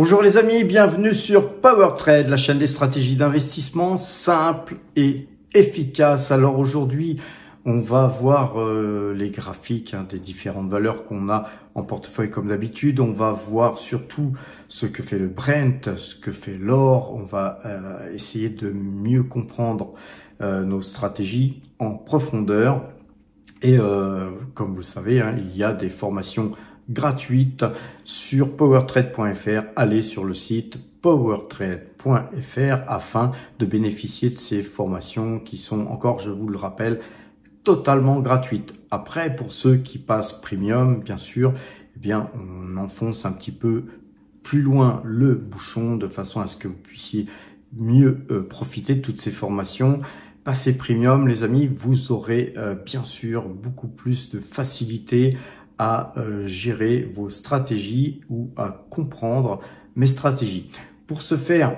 Bonjour les amis, bienvenue sur PowerTrade, la chaîne des stratégies d'investissement simples et efficaces. Alors aujourd'hui, on va voir les graphiques des différentes valeurs qu'on a en portefeuille comme d'habitude. On va voir surtout ce que fait le Brent, ce que fait l'or. On va essayer de mieux comprendre nos stratégies en profondeur. Et comme vous le savez, il y a des formations gratuite sur powertrade.fr. Allez sur le site powertrade.fr afin de bénéficier de ces formations qui sont encore, je vous le rappelle, totalement gratuites. Après, pour ceux qui passent premium, bien sûr, eh bien, on enfonce un petit peu plus loin le bouchon de façon à ce que vous puissiez mieux profiter de toutes ces formations. Passez premium, les amis, vous aurez bien sûr beaucoup plus de facilité à gérer vos stratégies ou à comprendre mes stratégies. Pour ce faire,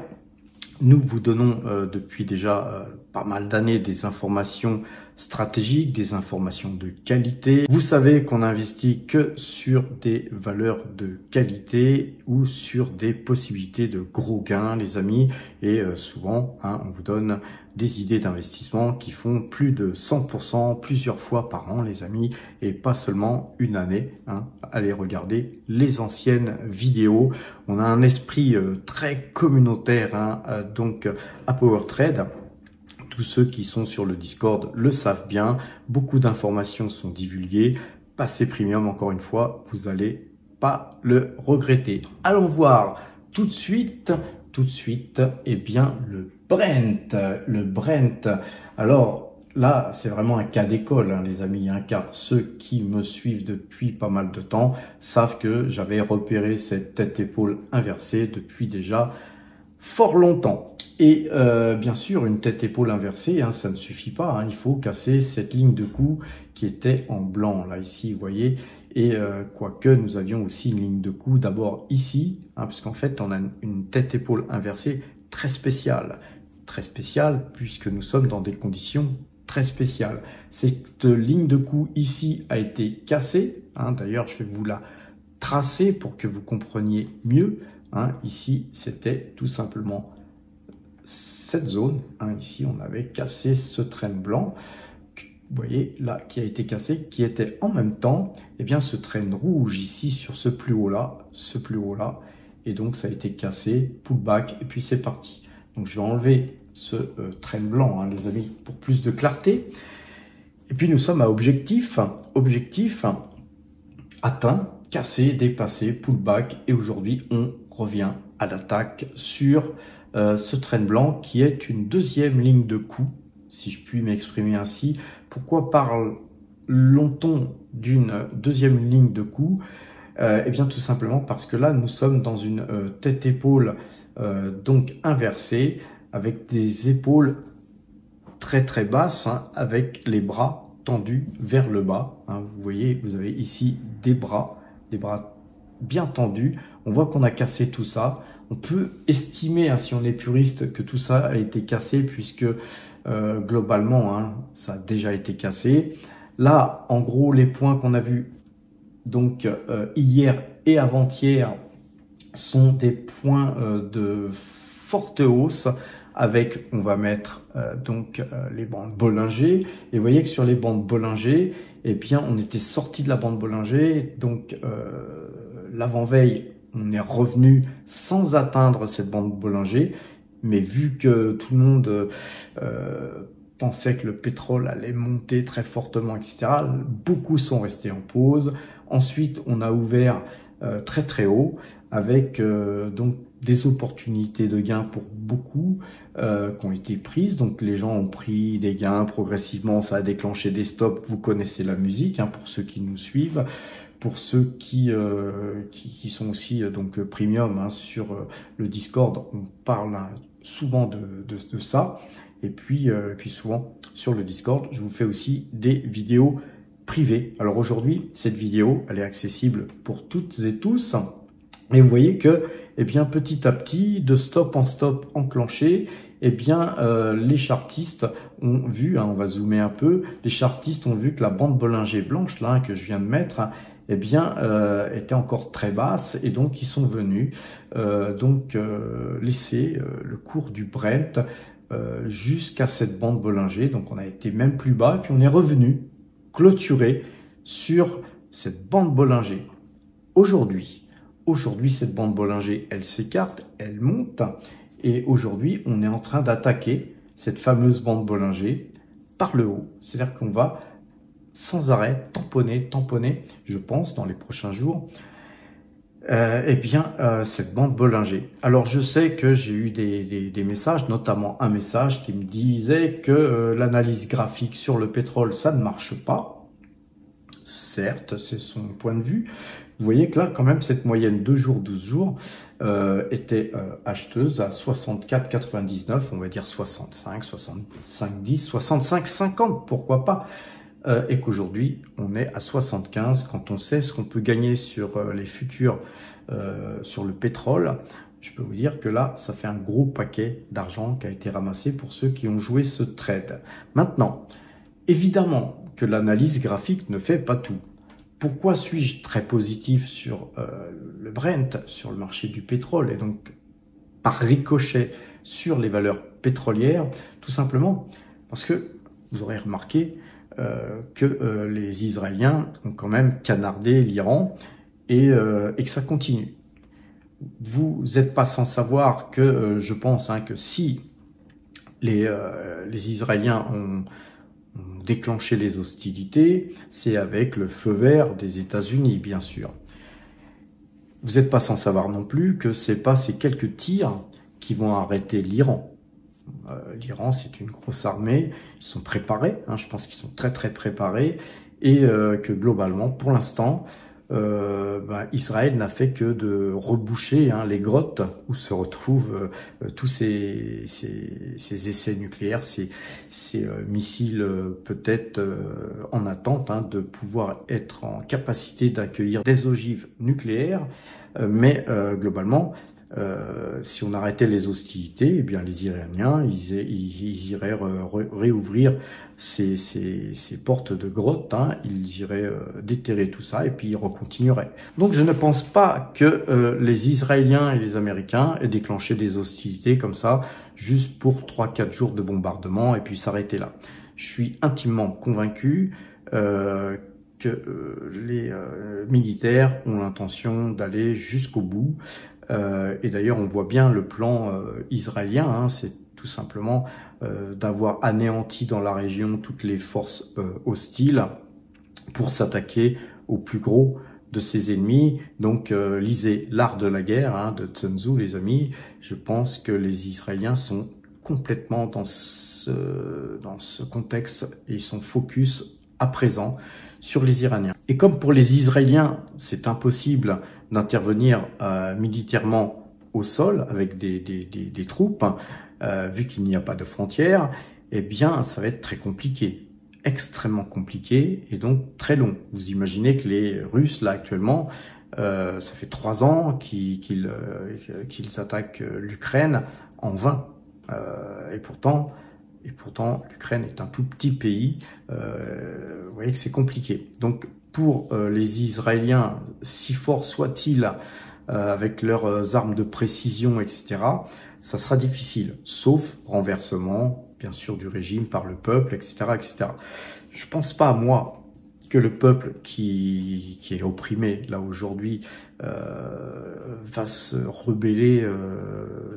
nous vous donnons depuis déjà pas mal d'années des informations stratégiques, des informations de qualité. Vous savez qu'on n'investit que sur des valeurs de qualité ou sur des possibilités de gros gains, les amis. Et souvent, on vous donne des idées d'investissement qui font plus de 100% plusieurs fois par an, les amis, et pas seulement une année. Allez regarder les anciennes vidéos. On a un esprit très communautaire, donc à PowerTrade. Tous ceux qui sont sur le Discord le savent bien. Beaucoup d'informations sont divulguées. Passez premium, encore une fois, vous n'allez pas le regretter. Allons voir tout de suite, eh bien, le Brent. Alors là, c'est vraiment un cas d'école, les amis, car ceux qui me suivent depuis pas mal de temps savent que j'avais repéré cette tête-épaule inversée depuis déjà fort longtemps. Et bien sûr, une tête-épaule inversée, ça ne suffit pas. Il faut casser cette ligne de coup qui était en blanc, là, ici, vous voyez. Et quoique nous avions aussi une ligne de coup d'abord ici, puisqu'en fait, on a une tête-épaule inversée très spéciale. Très spéciale, puisque nous sommes dans des conditions très spéciales. Cette ligne de coup ici a été cassée. D'ailleurs, je vais vous la tracer pour que vous compreniez mieux. Ici, c'était tout simplement cette zone. Ici, on avait cassé ce train blanc. Vous voyez là, qui a été cassé, qui était en même temps, ce train rouge ici sur ce plus haut là, et donc ça a été cassé, pullback, et puis c'est parti. Donc je vais enlever ce train blanc, les amis, pour plus de clarté. Et puis nous sommes à objectif atteint, cassé, dépassé, pullback, et aujourd'hui on revient à l'attaque sur ce train blanc qui est une deuxième ligne de coup, si je puis m'exprimer ainsi. Pourquoi parle-t-on d'une deuxième ligne de coup? Bien tout simplement parce que là nous sommes dans une tête-épaule donc inversée, avec des épaules très très basses, avec les bras tendus vers le bas. Vous voyez, vous avez ici des bras bien tendus. On voit qu'on a cassé tout ça. On peut estimer, si on est puriste, que tout ça a été cassé puisque globalement, ça a déjà été cassé. Là, en gros, les points qu'on a vus donc hier et avant-hier sont des points de forte hausse avec, on va mettre les bandes Bollinger. Et vous voyez que sur les bandes Bollinger, on était sorti de la bande Bollinger. Donc l'avant-veille, on est revenu sans atteindre cette bande Bollinger. Mais vu que tout le monde pensait que le pétrole allait monter très fortement, etc., beaucoup sont restés en pause. Ensuite, on a ouvert très très haut avec donc des opportunités de gains pour beaucoup qui ont été prises. Donc les gens ont pris des gains progressivement, ça a déclenché des stops. Vous connaissez la musique, pour ceux qui nous suivent. Pour ceux qui sont aussi donc premium sur le Discord, on parle souvent de ça. Et puis souvent sur le Discord, je vous fais aussi des vidéos privées. Alors aujourd'hui, cette vidéo, elle est accessible pour toutes et tous. Et vous voyez que petit à petit, de stop en stop enclenché, les chartistes ont vu, on va zoomer un peu, les chartistes ont vu que la bande Bollinger blanche là que je viens de mettre, eh bien, était encore très basse, et donc ils sont venus laisser le cours du Brent jusqu'à cette bande Bollinger. Donc on a été même plus bas, et puis on est revenu clôturer sur cette bande Bollinger. Aujourd'hui, cette bande Bollinger, elle s'écarte, elle monte, et aujourd'hui, on est en train d'attaquer cette fameuse bande Bollinger par le haut. C'est-à-dire qu'on va sans arrêt tamponner, je pense, dans les prochains jours, cette bande Bollinger. Alors, je sais que j'ai eu des messages, notamment un message qui me disait que l'analyse graphique sur le pétrole, ça ne marche pas. Certes, c'est son point de vue. Vous voyez que là, quand même, cette moyenne 2 jours, 12 jours était acheteuse à 64,99, on va dire 65, 65, 10, 65, 50, pourquoi pas, et qu'aujourd'hui, on est à 75. Quand on sait ce qu'on peut gagner sur les futurs, sur le pétrole, je peux vous dire que là, ça fait un gros paquet d'argent qui a été ramassé pour ceux qui ont joué ce trade. Maintenant, évidemment que l'analyse graphique ne fait pas tout. Pourquoi suis-je très positif sur le Brent, sur le marché du pétrole, et donc par ricochet sur les valeurs pétrolières? Tout simplement parce que vous aurez remarqué que les Israéliens ont quand même canardé l'Iran, et que ça continue. Vous n'êtes pas sans savoir que je pense que si les Israéliens ont déclenché les hostilités, c'est avec le feu vert des États-Unis, bien sûr. Vous n'êtes pas sans savoir non plus que c'est pas ces quelques tirs qui vont arrêter l'Iran. L'Iran, c'est une grosse armée, ils sont préparés, je pense qu'ils sont très préparés, et que globalement, pour l'instant, Israël n'a fait que de reboucher les grottes où se retrouvent tous ces essais nucléaires, ces missiles peut-être en attente de pouvoir être en capacité d'accueillir des ogives nucléaires, mais globalement, si on arrêtait les hostilités, eh bien les Iraniens, ils iraient réouvrir ces portes de grottes, ils iraient déterrer tout ça et puis ils recontinueraient. Donc je ne pense pas que les Israéliens et les Américains aient déclenché des hostilités comme ça, juste pour 3-4 jours de bombardement et puis s'arrêter là. Je suis intimement convaincu que les militaires ont l'intention d'aller jusqu'au bout. Et d'ailleurs, on voit bien le plan israélien, c'est tout simplement d'avoir anéanti dans la région toutes les forces hostiles pour s'attaquer au plus gros de ses ennemis. Donc, lisez L'Art de la guerre de Sun Tzu, les amis. Je pense que les Israéliens sont complètement dans ce contexte et ils sont focus à présent sur les Iraniens. Et comme pour les Israéliens, c'est impossible d'intervenir militairement au sol avec des troupes, vu qu'il n'y a pas de frontières, eh bien, ça va être très compliqué, extrêmement compliqué et donc très long. Vous imaginez que les Russes, là, actuellement, ça fait 3 ans qu'ils attaquent l'Ukraine en vain. Et pourtant, l'Ukraine est un tout petit pays. Vous voyez que c'est compliqué. Donc, pour les Israéliens, si forts soient-ils avec leurs armes de précision, etc., ça sera difficile, sauf renversement, bien sûr, du régime par le peuple, etc., etc. Je pense pas, moi, que le peuple qui est opprimé, là, aujourd'hui, va se rebeller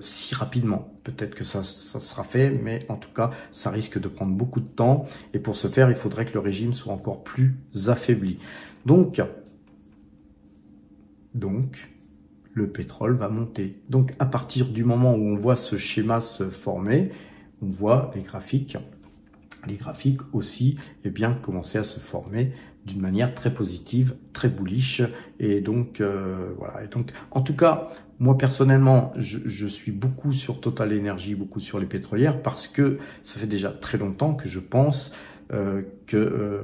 si rapidement. Peut-être que ça sera fait, mais en tout cas, ça risque de prendre beaucoup de temps. Et pour ce faire, il faudrait que le régime soit encore plus affaibli. Donc, le pétrole va monter. Donc, à partir du moment où on voit ce schéma se former, on voit les graphiques aussi commencer à se former d'une manière très positive, très bullish. Et donc, voilà. Et donc, en tout cas, moi, personnellement, je suis beaucoup sur Total Energy, beaucoup sur les pétrolières, parce que ça fait déjà très longtemps que je pense que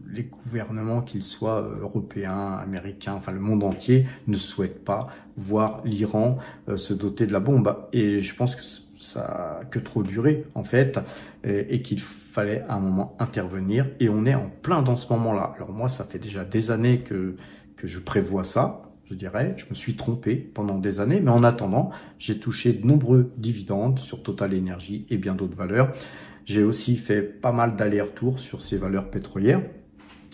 les gouvernements, qu'ils soient européens, américains, enfin le monde entier, ne souhaitent pas voir l'Iran se doter de la bombe. Et je pense que ça a que trop duré en fait, et qu'il fallait à un moment intervenir, et on est en plein dans ce moment-là. Alors moi, ça fait déjà des années que je prévois ça, je dirais. Je me suis trompé pendant des années, mais en attendant, j'ai touché de nombreux dividendes sur Total Energy et bien d'autres valeurs. J'ai aussi fait pas mal d'allers-retours sur ces valeurs pétrolières,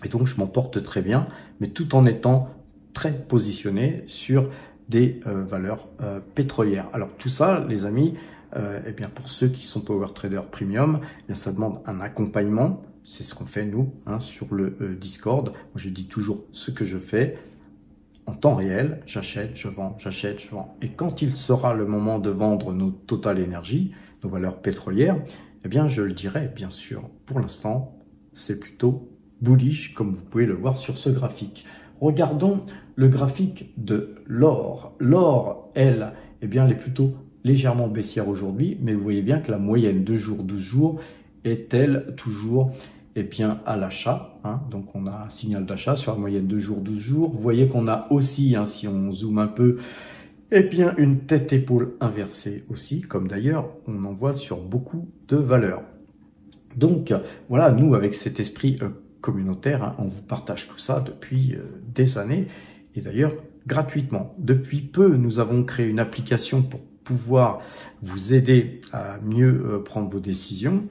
et donc je m'en porte très bien, mais tout en étant très positionné sur des valeurs pétrolières. Alors tout ça, les amis, eh bien pour ceux qui sont Power Trader Premium, eh bien ça demande un accompagnement. C'est ce qu'on fait nous sur le Discord. Moi, je dis toujours ce que je fais en temps réel. J'achète, je vends, j'achète, je vends. Et quand il sera le moment de vendre nos Total Energy, nos valeurs pétrolières, eh bien je le dirai bien sûr. Pour l'instant, c'est plutôt bullish, comme vous pouvez le voir sur ce graphique. Regardons le graphique de l'or. L'or, elle, eh bien, elle est plutôt légèrement baissière aujourd'hui, mais vous voyez bien que la moyenne 2 jours, 12 jours est-elle toujours eh bien, à l'achat. Donc, on a un signal d'achat sur la moyenne 2 jours, 12 jours. Vous voyez qu'on a aussi, si on zoome un peu, eh bien, une tête-épaule inversée aussi, comme d'ailleurs, on en voit sur beaucoup de valeurs. Donc, voilà, nous, avec cet esprit communautaire, on vous partage tout ça depuis des années, et d'ailleurs gratuitement. Depuis peu, nous avons créé une application pour pouvoir vous aider à mieux prendre vos décisions.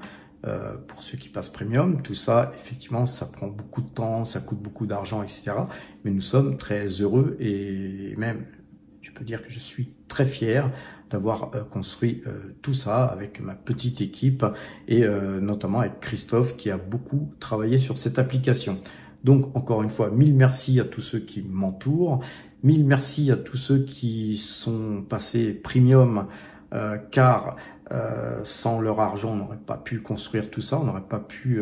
Pour ceux qui passent premium, tout ça, effectivement, ça prend beaucoup de temps, ça coûte beaucoup d'argent, etc. Mais nous sommes très heureux, et même, je peux dire que je suis très fier d'avoir construit tout ça avec ma petite équipe, et notamment avec Christophe qui a beaucoup travaillé sur cette application. Donc encore une fois, mille merci à tous ceux qui m'entourent, mille merci à tous ceux qui sont passés premium, car sans leur argent, on n'aurait pas pu construire tout ça, on n'aurait pas pu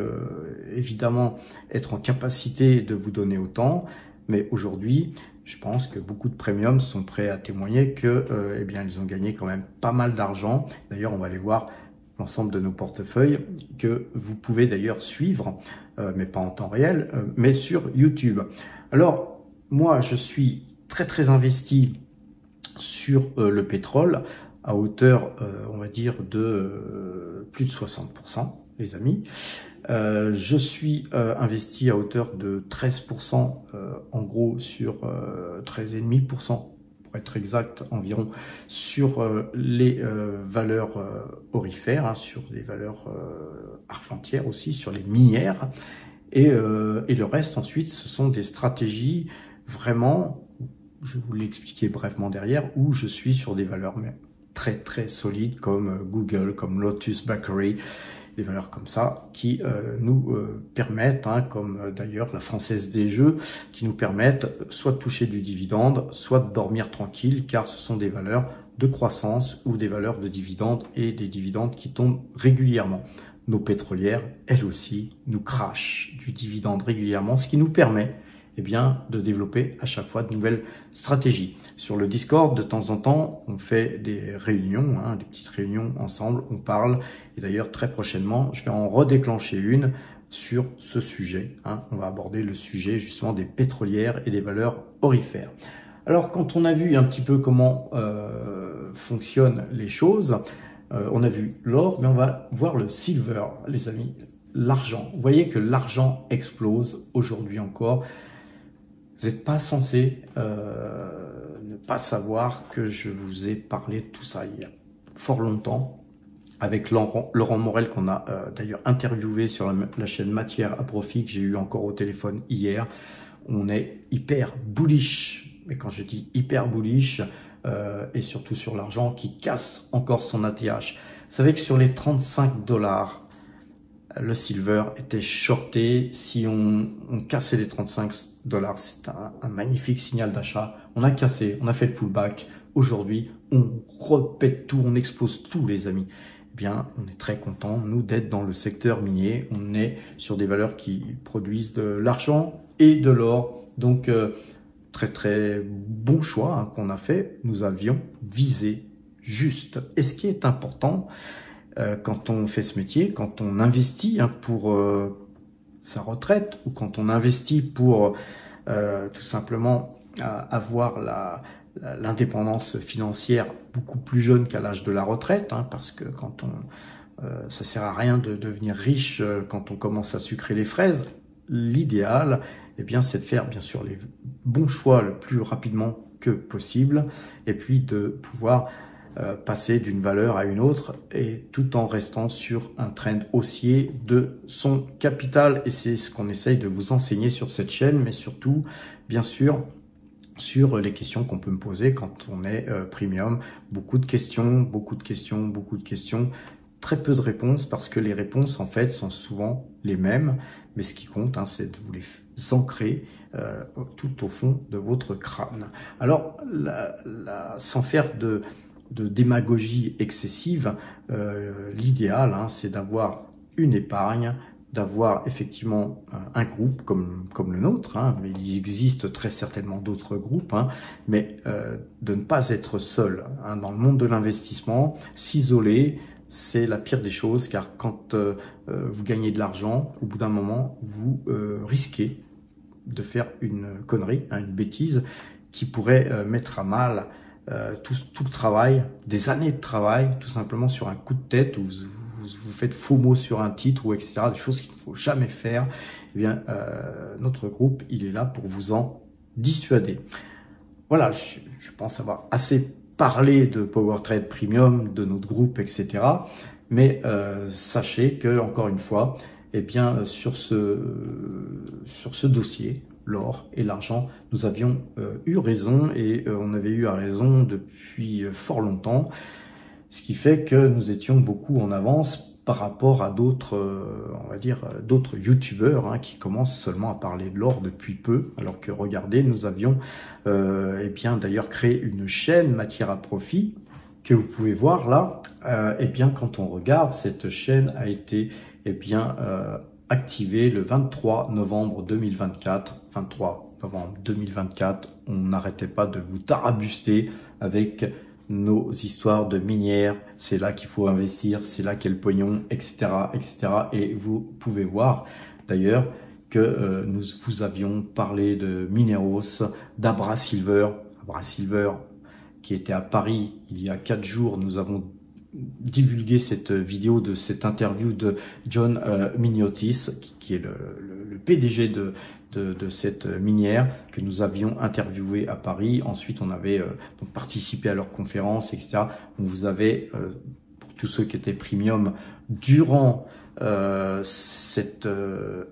évidemment être en capacité de vous donner autant. Mais aujourd'hui, je pense que beaucoup de premiums sont prêts à témoigner que, eh bien, ils ont gagné quand même pas mal d'argent. D'ailleurs, on va aller voir l'ensemble de nos portefeuilles que vous pouvez d'ailleurs suivre, mais pas en temps réel, mais sur YouTube. Alors, moi, je suis très investi sur le pétrole à hauteur, on va dire, de plus de 60%, les amis. Je suis investi à hauteur de 13%, en gros sur 13,5%, pour être exact environ, sur les valeurs aurifères, sur les valeurs argentières aussi, sur les minières, et le reste ensuite, ce sont des stratégies vraiment, je vais vous l'expliquer brièvement derrière, où je suis sur des valeurs très solides comme Google, comme Lotus Bakery, des valeurs comme ça qui nous permettent, comme d'ailleurs la Française des Jeux, qui nous permettent soit de toucher du dividende, soit de dormir tranquille, car ce sont des valeurs de croissance ou des valeurs de dividendes, et des dividendes qui tombent régulièrement. Nos pétrolières, elles aussi, nous crachent du dividende régulièrement, ce qui nous permet eh bien, de développer à chaque fois de nouvelles stratégies. Sur le Discord, de temps en temps, on fait des réunions, des petites réunions ensemble, on parle. Et d'ailleurs, très prochainement, je vais en redéclencher une sur ce sujet. On va aborder le sujet justement des pétrolières et des valeurs aurifères. Alors, quand on a vu un petit peu comment fonctionnent les choses, on a vu l'or, mais on va voir le silver, les amis, l'argent. Vous voyez que l'argent explose aujourd'hui encore. Vous n'êtes pas censé ne pas savoir que je vous ai parlé de tout ça il y a fort longtemps avec Laurent Morel, qu'on a d'ailleurs interviewé sur la chaîne Matière à Profit, que j'ai eu encore au téléphone hier. On est hyper bullish, mais quand je dis hyper bullish, et surtout sur l'argent qui casse encore son ATH. Vous savez que sur les 35 $, le silver était shorté. Si on cassait les 35 $, c'est un magnifique signal d'achat. On a cassé, on a fait le pullback. Aujourd'hui, on repète tout, on explose tout, les amis. Eh bien, on est très content, nous, d'être dans le secteur minier. On est sur des valeurs qui produisent de l'argent et de l'or. Donc, très bon choix qu'on a fait. Nous avions visé juste. Et ce qui est important, quand on fait ce métier, quand on investit pour sa retraite, ou quand on investit pour tout simplement avoir l'indépendance financière beaucoup plus jeune qu'à l'âge de la retraite, hein, parce que quand ça sert à rien de devenir riche quand on commence à sucrer les fraises. L'idéal, eh bien, c'est de faire bien sûr les bons choix le plus rapidement que possible, et puis de pouvoir passer d'une valeur à une autre, et tout en restant sur un trend haussier de son capital. Et c'est ce qu'on essaye de vous enseigner sur cette chaîne, mais surtout, bien sûr, sur les questions qu'on peut me poser quand on est premium. Beaucoup de questions, beaucoup de questions, beaucoup de questions. Très peu de réponses, parce que les réponses, en fait, sont souvent les mêmes. Mais ce qui compte, hein, c'est de vous les ancrer tout au fond de votre crâne. Alors, sans faire de démagogie excessive, l'idéal, hein, c'est d'avoir une épargne, d'avoir effectivement un groupe comme le nôtre, hein, mais il existe très certainement d'autres groupes, hein, mais de ne pas être seul, hein, dans le monde de l'investissement. S'isoler, c'est la pire des choses, car quand vous gagnez de l'argent, au bout d'un moment, vous risquez de faire une connerie, hein, une bêtise qui pourrait mettre à mal tout le travail, des années de travail, tout simplement sur un coup de tête, où vous faites faux mots sur un titre, ou etc., des choses qu'il ne faut jamais faire. Eh bien, notre groupe, il est là pour vous en dissuader. Voilà, je pense avoir assez parlé de PowerTrade Premium, de notre groupe, etc. Mais sachez que, encore une fois, eh bien, sur ce dossier, l'or et l'argent, nous avions eu raison, et on avait eu raison depuis fort longtemps, ce qui fait que nous étions beaucoup en avance par rapport à d'autres, on va dire, d'autres youtubeurs, hein, qui commencent seulement à parler de l'or depuis peu, alors que regardez, nous avions eh bien d'ailleurs créé une chaîne matière à profit que vous pouvez voir là. Eh bien, quand on regarde, cette chaîne a été activée le 23 novembre 2024. 23 novembre 2024, on n'arrêtait pas de vous tarabuster avec nos histoires de minières, c'est là qu'il faut investir, c'est là qu'est le pognon, etc., etc. Et vous pouvez voir d'ailleurs que nous vous avions parlé de Mineros, d'Abra Silver. Abra Silver, qui était à Paris il y a 4 jours, nous avons divulgué cette vidéo de cette interview de John Miniotis, qui est le PDG de cette minière, que nous avions interviewé à Paris. Ensuite, on avait donc participé à leur conférence, etc. On vous avait, pour tous ceux qui étaient premium, durant cette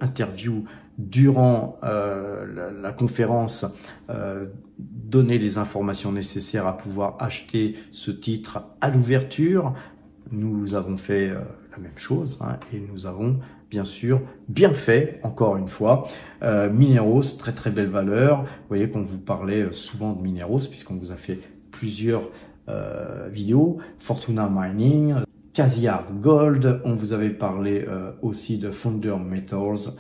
interview, durant la conférence, donner les informations nécessaires à pouvoir acheter ce titre à l'ouverture. Nous avons fait la même chose, hein, et nous avons bien sûr bien fait, encore une fois. Mineros, très très belle valeur. Vous voyez qu'on vous parlait souvent de Mineros, puisqu'on vous a fait plusieurs vidéos. Fortuna Mining, Cassiar Gold, on vous avait parlé aussi de Founder Metals,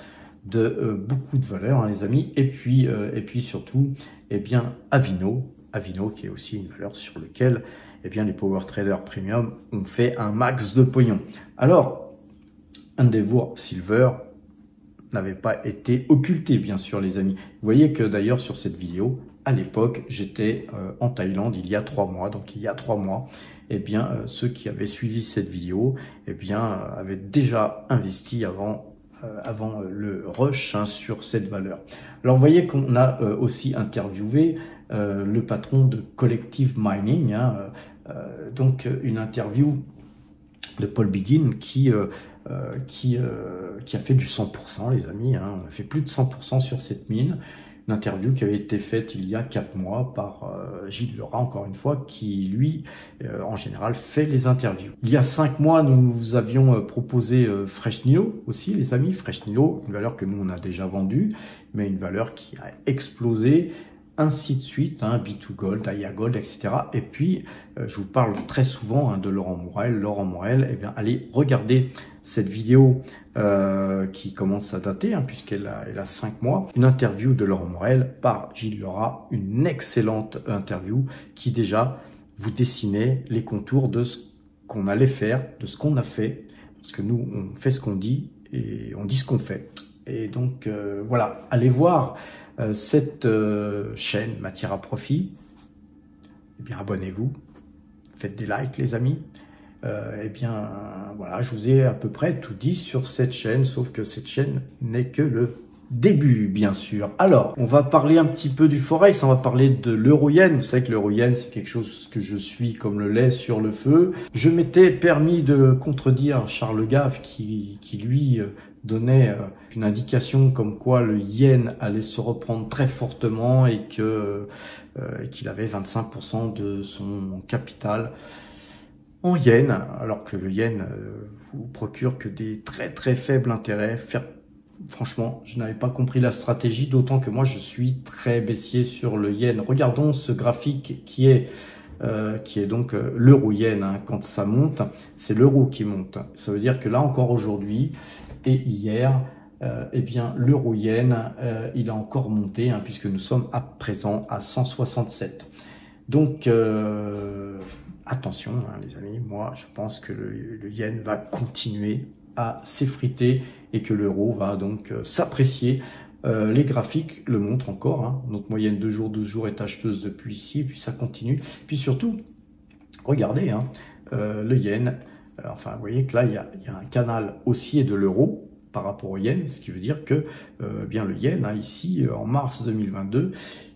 de beaucoup de valeurs, hein, les amis. Et puis surtout, eh bien, Avino qui est aussi une valeur sur laquelle, eh bien, les Power Traders Premium ont fait un max de pognon. Alors, Endeavour Silver n'avait pas été occulté, bien sûr, les amis. Vous voyez que d'ailleurs, sur cette vidéo, à l'époque, j'étais en Thaïlande il y a 3 mois. Donc, il y a 3 mois, eh bien, ceux qui avaient suivi cette vidéo, eh bien, avaient déjà investi avant le rush, hein, sur cette valeur. Alors, vous voyez qu'on a aussi interviewé le patron de Collective Mining, hein, donc une interview de Paul Biggin qui a fait du 100%, les amis, hein. On a fait plus de 100% sur cette mine. Une interview qui avait été faite il y a 4 mois par Gilles Lerat, encore une fois, qui, lui, en général, fait les interviews. Il y a 5 mois, nous vous avions proposé Fresh Nilo aussi, les amis. Fresh Nilo, une valeur que nous, on a déjà vendue, mais une valeur qui a explosé, ainsi de suite, hein, B2Gold, Aya Gold, etc. Et puis, je vous parle très souvent, hein, de Laurent Morel. Laurent Morel, eh bien, allez regarder cette vidéo qui commence à dater, hein, puisqu'elle a 5 mois. Une interview de Laurent Morel par Gilles Lerat, une excellente interview qui déjà vous dessinait les contours de ce qu'on allait faire, de ce qu'on a fait, parce que nous, on fait ce qu'on dit et on dit ce qu'on fait. Et donc, voilà, allez voir cette chaîne m'attire à profit, eh bien abonnez-vous, faites des likes les amis. Eh bien voilà, je vous ai à peu près tout dit sur cette chaîne, sauf que cette chaîne n'est que le début, bien sûr. Alors, on va parler un petit peu du Forex, on va parler de l'euro-yen. Vous savez que l'euro-yen, c'est quelque chose que je suis comme le lait sur le feu. Je m'étais permis de contredire Charles Gave qui lui donnait une indication comme quoi le yen allait se reprendre très fortement et qu'il avait 25% de son capital en yen, alors que le yen vous procure que des très faibles intérêts. Franchement, je n'avais pas compris la stratégie, d'autant que moi je suis très baissier sur le yen. Regardons ce graphique qui est donc l'euro-yen. Hein. Quand ça monte, c'est l'euro qui monte. Ça veut dire que là encore aujourd'hui et hier, eh bien l'euro-yen, il a encore monté, hein, puisque nous sommes à présent à 167. Donc attention hein, les amis, moi je pense que le yen va continuer à s'effriter et que l'euro va donc s'apprécier. Les graphiques le montrent encore, hein. Notre moyenne 2 jours, 12 jours est acheteuse depuis ici, et puis ça continue. Puis surtout, regardez, hein, le yen, enfin vous voyez que là il y a un canal haussier de l'euro par rapport au yen, ce qui veut dire que bien le yen, hein, ici en mars 2022,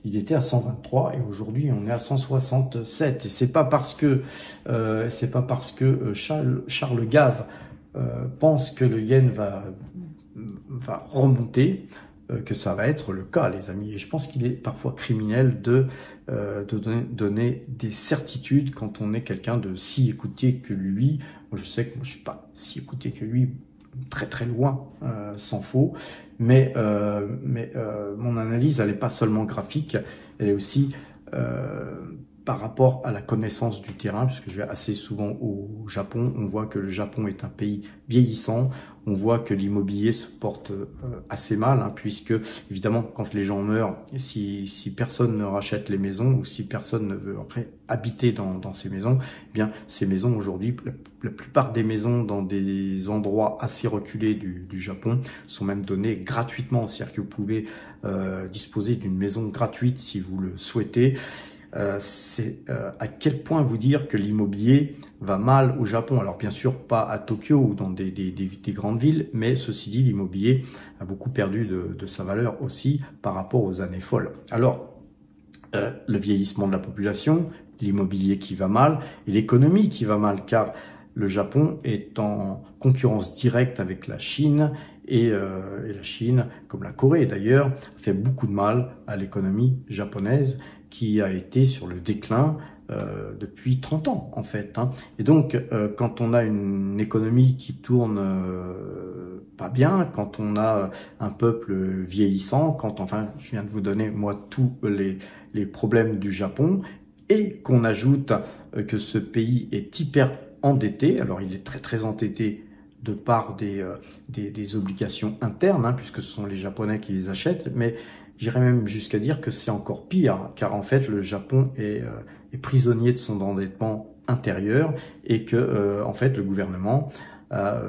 il était à 123 et aujourd'hui on est à 167. Et c'est pas parce que Charles Gave pense que le yen va remonter que ça va être le cas, les amis. Et je pense qu'il est parfois criminel de donner des certitudes quand on est quelqu'un de si écouté que lui. Moi, je sais que moi, je suis pas si écouté que lui, très loin, sans faux. Mais mon analyse, elle n'est pas seulement graphique, elle est aussi par rapport à la connaissance du terrain, puisque je vais assez souvent au Japon. On voit que le Japon est un pays vieillissant, on voit que l'immobilier se porte assez mal, hein, puisque évidemment quand les gens meurent, si personne ne rachète les maisons ou si personne ne veut habiter dans ces maisons, eh bien ces maisons aujourd'hui, la plupart des maisons dans des endroits assez reculés du Japon sont même données gratuitement, c'est-à-dire que vous pouvez disposer d'une maison gratuite si vous le souhaitez. C'est à quel point vous dire que l'immobilier va mal au Japon. Alors bien sûr pas à Tokyo ou dans des grandes villes, mais ceci dit l'immobilier a beaucoup perdu de sa valeur aussi par rapport aux années folles. Alors le vieillissement de la population, l'immobilier qui va mal et l'économie qui va mal, car le Japon est en concurrence directe avec la Chine et la Chine, comme la Corée d'ailleurs, fait beaucoup de mal à l'économie japonaise qui a été sur le déclin depuis 30 ans en fait. Hein. Et donc quand on a une économie qui tourne pas bien, quand on a un peuple vieillissant, enfin je viens de vous donner moi tous les problèmes du Japon, et qu'on ajoute que ce pays est hyper endetté, alors il est très endetté de par des obligations internes, hein, puisque ce sont les Japonais qui les achètent, mais j'irais même jusqu'à dire que c'est encore pire, car en fait le Japon est prisonnier de son endettement intérieur et que en fait le gouvernement a,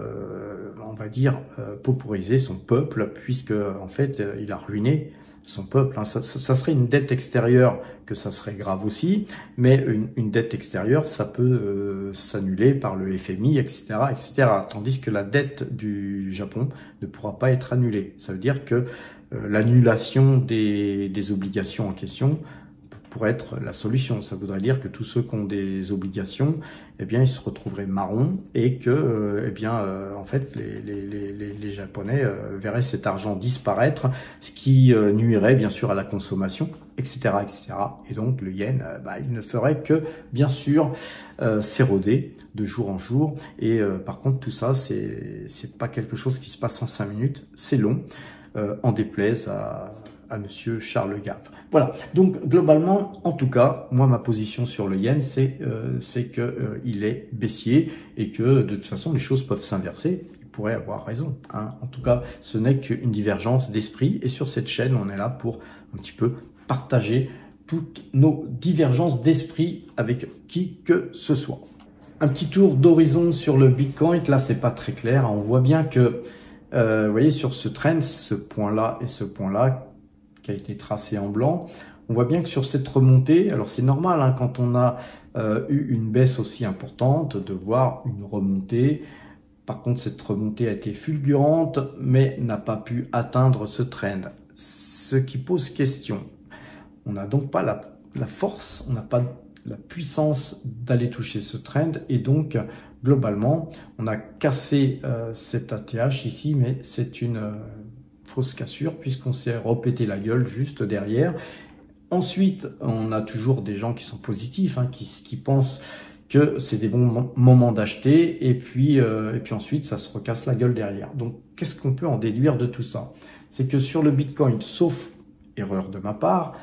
on va dire, pauperisé son peuple, puisque en fait il a ruiné son peuple. Hein. Ça serait une dette extérieure que ça serait grave aussi, mais une dette extérieure, ça peut s'annuler par le FMI, etc., etc. Tandis que la dette du Japon ne pourra pas être annulée. Ça veut dire que l'annulation des obligations en question pourrait être la solution. Ça voudrait dire que tous ceux qui ont des obligations, eh bien, ils se retrouveraient marrons et que, eh bien, en fait, les Japonais verraient cet argent disparaître, ce qui nuirait bien sûr à la consommation, etc., etc. Et donc le yen, il ne ferait que, bien sûr, s'éroder de jour en jour. Et par contre, tout ça, c'est pas quelque chose qui se passe en 5 minutes. C'est long, en déplaise à monsieur Charles Gave. Voilà, donc globalement, en tout cas, moi ma position sur le yen, c'est que il est baissier et que de toute façon les choses peuvent s'inverser. Il pourrait avoir raison, hein. En tout cas, ce n'est qu'une divergence d'esprit et sur cette chaîne, on est là pour un petit peu partager toutes nos divergences d'esprit avec qui que ce soit. Un petit tour d'horizon sur le Bitcoin, là c'est pas très clair, on voit bien que vous voyez sur ce trend, ce point-là et ce point-là, qui a été tracé en blanc. On voit bien que sur cette remontée, alors c'est normal hein, quand on a eu une baisse aussi importante de voir une remontée. Par contre, cette remontée a été fulgurante, mais n'a pas pu atteindre ce trend. Ce qui pose question. On n'a donc pas la force, on n'a pas la puissance d'aller toucher ce trend. Et donc, globalement, on a cassé cet ATH ici, mais c'est une fausse cassure puisqu'on s'est repété la gueule juste derrière. Ensuite, on a toujours des gens qui sont positifs, hein, qui pensent que c'est des bons moments d'acheter, et puis ensuite, ça se recasse la gueule derrière. Donc, qu'est-ce qu'on peut en déduire de tout ça? C'est que sur le Bitcoin, sauf erreur de ma part,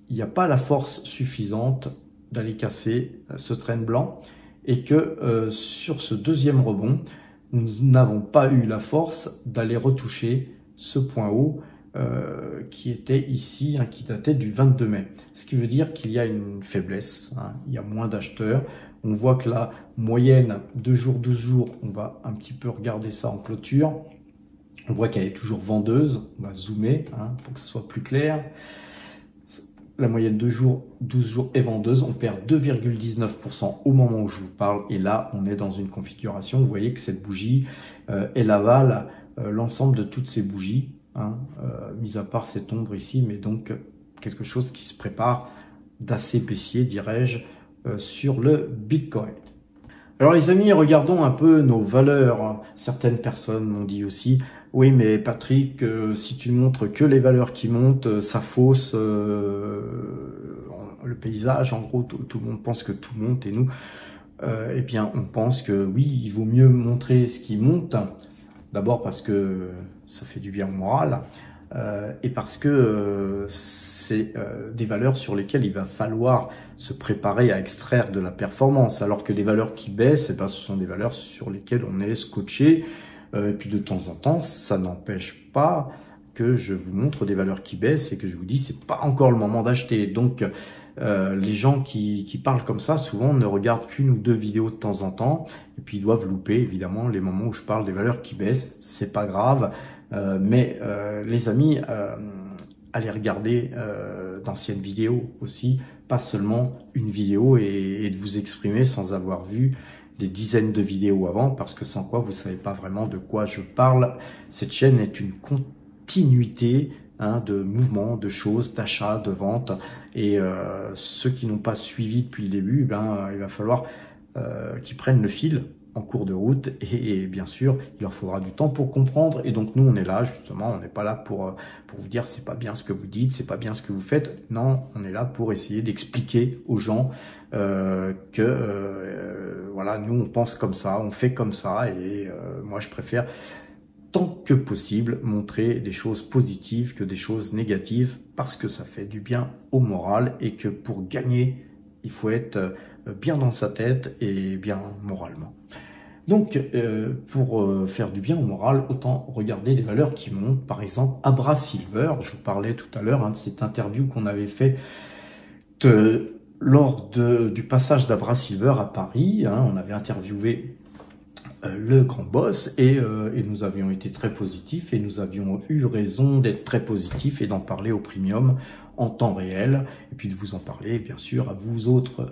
il n'y a pas la force suffisante d'aller casser ce trend blanc, et que sur ce deuxième rebond, nous n'avons pas eu la force d'aller retoucher ce point haut, qui était ici, hein, qui datait du 22 mai. Ce qui veut dire qu'il y a une faiblesse, hein, il y a moins d'acheteurs. On voit que la moyenne 2 jours, 12 jours, on va un petit peu regarder ça en clôture. On voit qu'elle est toujours vendeuse. On va zoomer hein, pour que ce soit plus clair. La moyenne 2 jours, 12 jours est vendeuse. On perd 2,19% au moment où je vous parle. Et là, on est dans une configuration. Vous voyez que cette bougie, elle avale l'ensemble de toutes ces bougies. Hein, mis à part cette ombre ici, mais donc quelque chose qui se prépare d'assez baissier, dirais-je, sur le Bitcoin. Alors les amis, regardons un peu nos valeurs. Certaines personnes m'ont dit aussi, oui mais Patrick, si tu montres que les valeurs qui montent, ça fausse le paysage. En gros, tout le monde pense que tout monte et nous, eh bien on pense que oui, il vaut mieux montrer ce qui monte. D'abord parce que ça fait du bien au moral et parce que c'est des valeurs sur lesquelles il va falloir se préparer à extraire de la performance. Alors que les valeurs qui baissent, eh ben, ce sont des valeurs sur lesquelles on est scotché. Et puis de temps en temps, ça n'empêche pas que je vous montre des valeurs qui baissent et que je vous dis c'est pas encore le moment d'acheter. Donc les gens qui parlent comme ça, souvent ne regardent qu'une ou deux vidéos de temps en temps, et puis ils doivent louper évidemment les moments où je parle des valeurs qui baissent. C'est pas grave, mais les amis, allez regarder d'anciennes vidéos aussi, pas seulement une vidéo et de vous exprimer sans avoir vu des dizaines de vidéos avant, parce que sans quoi vous savez pas vraiment de quoi je parle. Cette chaîne est une continuité hein, de mouvements, de choses, d'achats, de ventes. Et ceux qui n'ont pas suivi depuis le début, ben, il va falloir qu'ils prennent le fil en cours de route. Et bien sûr, il leur faudra du temps pour comprendre. Et donc nous, on est là justement, on n'est pas là pour vous dire c'est pas bien ce que vous dites, c'est pas bien ce que vous faites. Non, on est là pour essayer d'expliquer aux gens que voilà, nous on pense comme ça, on fait comme ça. Et moi, je préfère tant que possible montrer des choses positives que des choses négatives, parce que ça fait du bien au moral et que pour gagner, il faut être bien dans sa tête et bien moralement. Donc, pour faire du bien au moral, autant regarder les valeurs qui montent. Par exemple, Abra Silver, je vous parlais tout à l'heure hein, de cette interview qu'on avait fait lors du passage d'Abra Silver à Paris. Hein, on avait interviewé le grand boss et nous avions été très positifs et nous avions eu raison d'être très positifs et d'en parler au premium en temps réel et puis de vous en parler bien sûr à vous autres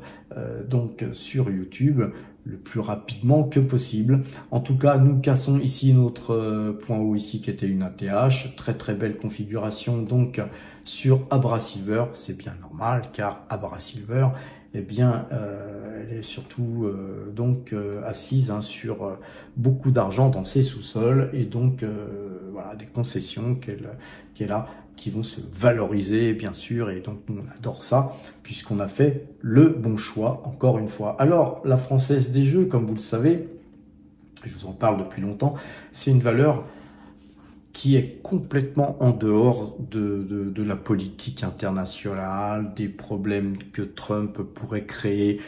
donc sur YouTube le plus rapidement que possible. En tout cas, nous cassons ici notre point haut ici qui était une ATH, très belle configuration donc sur Abra Silver. C'est bien normal car Abra Silver, eh bien, elle est surtout donc assise hein, sur beaucoup d'argent dans ses sous-sols et donc voilà des concessions qu'elle a qui vont se valoriser bien sûr et donc nous on adore ça puisqu'on a fait le bon choix encore une fois. Alors la Française des Jeux, comme vous le savez, je vous en parle depuis longtemps, c'est une valeur qui est complètement en dehors de la politique internationale, des problèmes que Trump pourrait créer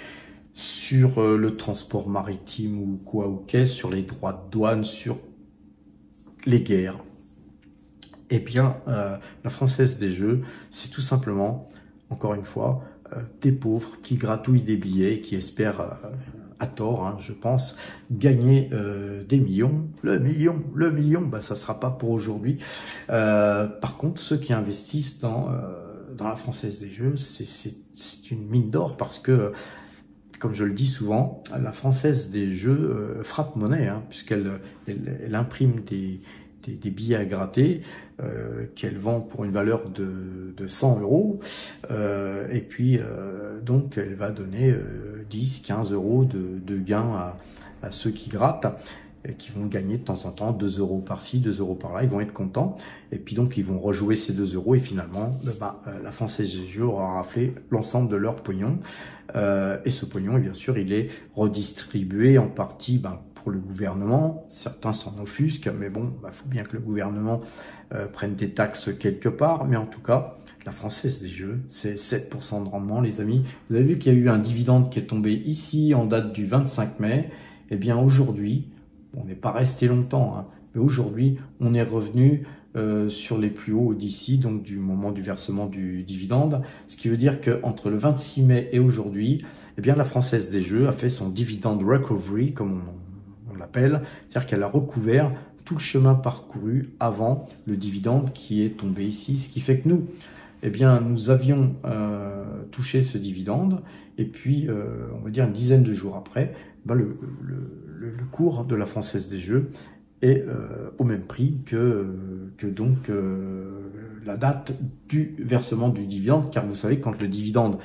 sur le transport maritime ou quoi ou qu'est, sur les droits de douane, sur les guerres. Eh bien, la Française des Jeux, c'est tout simplement, encore une fois, des pauvres qui gratouillent des billets et qui espèrent à tort, hein, je pense, gagner des millions. Le million, bah, ça sera pas pour aujourd'hui. Par contre, ceux qui investissent dans la Française des Jeux, c'est une mine d'or parce que, comme je le dis souvent, la Française des Jeux frappe monnaie, hein, puisqu'elle imprime des billets à gratter qu'elle vend pour une valeur de 100 euros et puis donc elle va donner 10-15 euros de gain à ceux qui grattent, qui vont gagner de temps en temps 2 euros par-ci, 2 euros par-là, ils vont être contents, et puis donc ils vont rejouer ces 2 euros, et finalement, la Française des Jeux aura raflé l'ensemble de leur pognon, et ce pognon, bien sûr, il est redistribué en partie pour le gouvernement. Certains s'en offusquent, mais bon, faut bien que le gouvernement prenne des taxes quelque part, mais en tout cas, la Française des Jeux, c'est 7% de rendement, les amis. Vous avez vu qu'il y a eu un dividende qui est tombé ici en date du 25 mai, et bien aujourd'hui, on n'est pas resté longtemps, hein, mais aujourd'hui, on est revenu sur les plus hauts d'ici, donc du moment du versement du dividende, ce qui veut dire qu'entre le 26 mai et aujourd'hui, eh bien, la Française des Jeux a fait son dividend recovery, comme on l'appelle, c'est-à-dire qu'elle a recouvert tout le chemin parcouru avant le dividende qui est tombé ici, ce qui fait que nous, eh bien, nous avions touché ce dividende, et puis, on va dire une dizaine de jours après, le cours de la Française des Jeux est au même prix que donc la date du versement du dividende, car vous savez, quand le dividende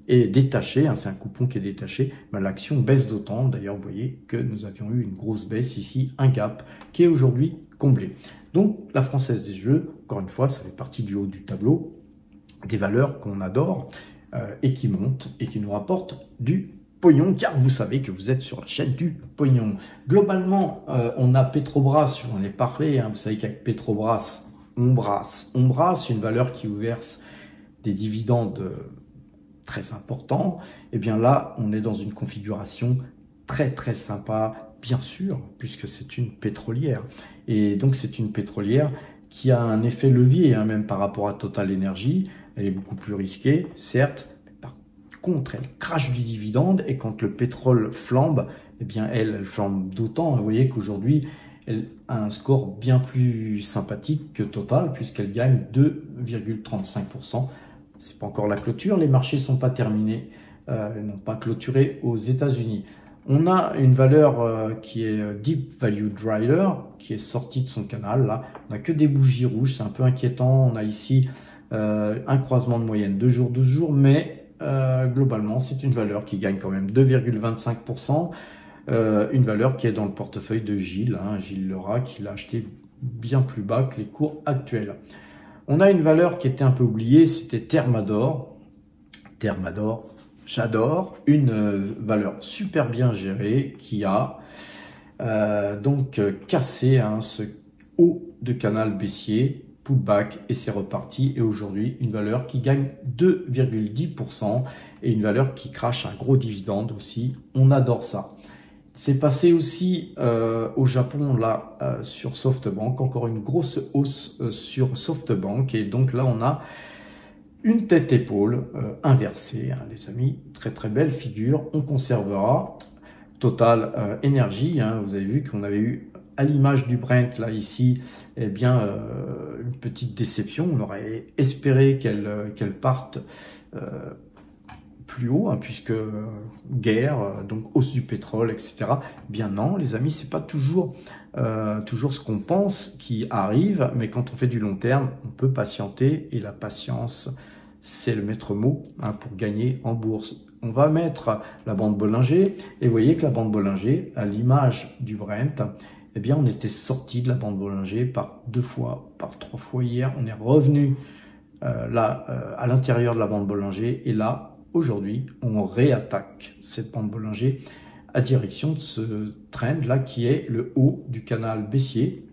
est détaché, hein, c'est un coupon qui est détaché, l'action baisse d'autant. D'ailleurs, vous voyez que nous avions eu une grosse baisse ici, un gap qui est aujourd'hui comblé. Donc, la Française des Jeux, encore une fois, ça fait partie du haut du tableau, des valeurs qu'on adore et qui montent et qui nous rapportent du pognon, car vous savez que vous êtes sur la chaîne du pognon. Globalement, on a Petrobras, je vous en ai parlé, hein, vous savez qu'avec Petrobras, on brasse une valeur qui vous verse des dividendes très importants. Et bien là, on est dans une configuration très très sympa, bien sûr, puisque c'est une pétrolière. Et donc c'est une pétrolière qui a un effet levier, hein, même par rapport à Total Energy. Elle est beaucoup plus risquée, certes, mais par contre, elle crache du dividende, et quand le pétrole flambe, eh bien elle flambe d'autant. Vous voyez qu'aujourd'hui, elle a un score bien plus sympathique que Total, puisqu'elle gagne 2,35%. C'est pas encore la clôture, les marchés sont pas terminés, n'ont pas clôturé aux États-Unis. On a une valeur qui est Deep Value Driller, qui est sortie de son canal. Là, on n'a que des bougies rouges, c'est un peu inquiétant. On a ici un croisement de moyenne 2 jours, 12 jours, mais globalement, c'est une valeur qui gagne quand même 2,25%. Une valeur qui est dans le portefeuille de Gilles, hein, Gilles Lerat, qui l'a acheté bien plus bas que les cours actuels. On a une valeur qui était un peu oubliée, c'était Thermador. Thermador, j'adore. Une valeur super bien gérée qui a donc cassé ce haut de canal baissier, pullback, et c'est reparti. Et aujourd'hui, une valeur qui gagne 2,10% et une valeur qui crache un gros dividende aussi. On adore ça. C'est passé aussi au Japon, là, sur SoftBank, encore une grosse hausse sur SoftBank. Et donc là, on a une tête-épaule inversée, hein, les amis. Très très belle figure. On conservera. Total Energy, hein, vous avez vu qu'on avait eu, à l'image du Brent, là, ici, eh bien, une petite déception. On aurait espéré qu'elle parte plus haut, hein, puisque guerre, donc hausse du pétrole, etc. Bien non, les amis, c'est pas toujours ce qu'on pense qui arrive, mais quand on fait du long terme, on peut patienter, et la patience, c'est le maître mot, hein, pour gagner en bourse. On va mettre la bande Bollinger, et vous voyez que la bande Bollinger, à l'image du Brent, eh bien, on était sorti de la bande Bollinger par 2 fois, par 3 fois hier. On est revenu là à l'intérieur de la bande Bollinger, et là, aujourd'hui, on réattaque cette bande Bollinger à direction de ce trend là qui est le haut du canal baissier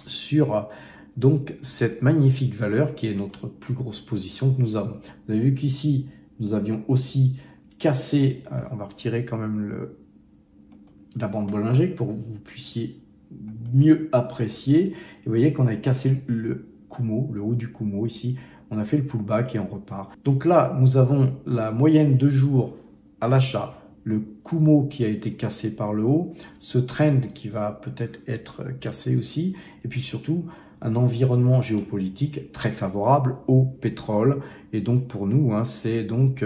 sur donc cette magnifique valeur qui est notre plus grosse position que nous avons. Vous avez vu qu'ici, nous avions aussi cassé, on va retirer quand même la bande Bollinger pour que vous puissiez mieux apprécier. Et vous voyez qu'on a cassé le Kumo, le haut du Kumo ici. On a fait le pullback et on repart. Donc là, nous avons la moyenne de jours à l'achat le Kumo qui a été cassé par le haut, ce trend qui va peut-être être cassé aussi, et puis surtout un environnement géopolitique très favorable au pétrole. Et donc pour nous, hein, c'est donc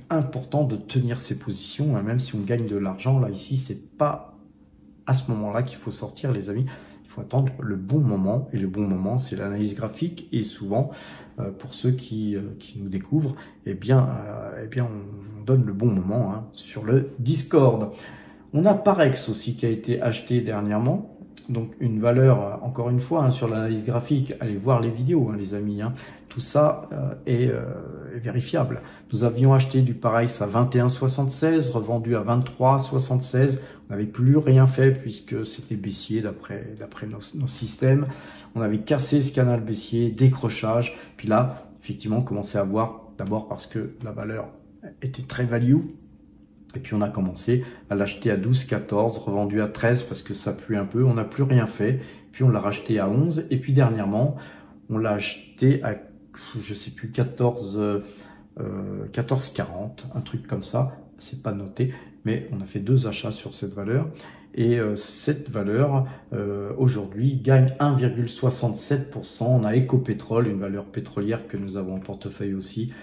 important de tenir ses positions, hein, même si on gagne de l'argent. Là ici, c'est pas à ce moment-là qu'il faut sortir, les amis. Il faut attendre le bon moment, et le bon moment, c'est l'analyse graphique. Et souvent, pour ceux qui nous découvrent, eh bien, on donne le bon moment, hein, sur le Discord. On a Parex aussi qui a été acheté dernièrement. Donc une valeur, encore une fois, hein, sur l'analyse graphique, allez voir les vidéos, hein, les amis, hein. Tout ça est vérifiable. Nous avions acheté du Parex à 21,76, revendu à 23,76. On n'avait plus rien fait puisque c'était baissier d'après nos systèmes. On avait cassé ce canal baissier, décrochage. Puis là, effectivement, on commençait à voir, d'abord parce que la valeur était très value. Et puis on a commencé à l'acheter à 12,14, revendu à 13 parce que ça pue un peu. On n'a plus rien fait. Puis on l'a racheté à 11. Et puis dernièrement, on l'a acheté à, je sais plus, 14,40, un truc comme ça. C'est pas noté, mais on a fait 2 achats sur cette valeur. Et cette valeur, aujourd'hui, gagne 1,67%. On a Ecopétrol, une valeur pétrolière que nous avons en portefeuille aussi,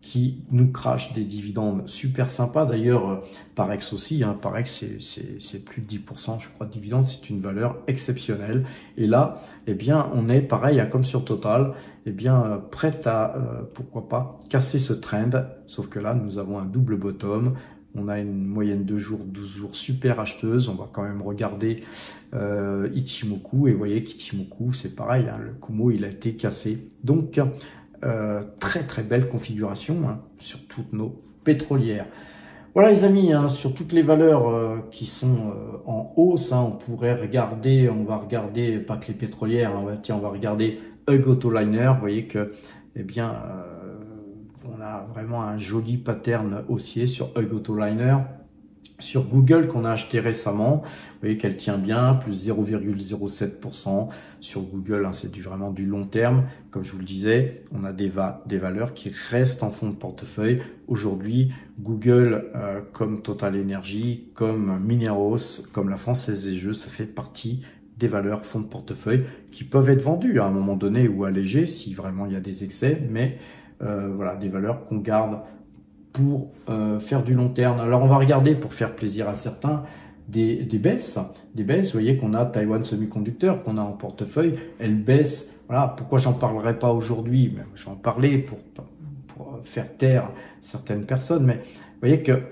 qui nous crache des dividendes super sympas. D'ailleurs, Parex aussi, hein, Parex c'est plus de 10%, je crois, de dividendes, c'est une valeur exceptionnelle. Et là, eh bien, on est pareil, hein, comme sur Total, eh bien, prêt à, pourquoi pas, casser ce trend. Sauf que là, nous avons un double bottom. On a une moyenne de jours, 12 jours super acheteuse. On va quand même regarder Ichimoku. Et vous voyez qu'Ichimoku, c'est pareil, hein, le Kumo, il a été cassé. Donc, très très belle configuration, hein, sur toutes nos pétrolières. Voilà les amis, hein, sur toutes les valeurs qui sont en hausse, hein, on va regarder pas que les pétrolières, hein, on va regarder Hug Autoliner. Vous voyez que, eh bien, on a vraiment un joli pattern haussier sur Hug Autoliner. Sur Google qu'on a acheté récemment, vous voyez qu'elle tient bien, plus 0,07%. Sur Google, hein, c'est vraiment du long terme. Comme je vous le disais, on a des valeurs qui restent en fond de portefeuille. Aujourd'hui, Google, comme Total Energy, comme Mineros, comme la Française des Jeux, ça fait partie des valeurs fonds de portefeuille qui peuvent être vendues à un moment donné ou allégées si vraiment il y a des excès. Mais voilà, des valeurs qu'on garde pour faire du long terme. Alors on va regarder, pour faire plaisir à certains, des baisses. Des baisses, vous voyez qu'on a Taiwan Semiconductor, qu'on a en portefeuille, elle baisse. Voilà, pourquoi j'en parlerai pas aujourd'hui? J'en parlais pour faire taire certaines personnes, mais vous voyez que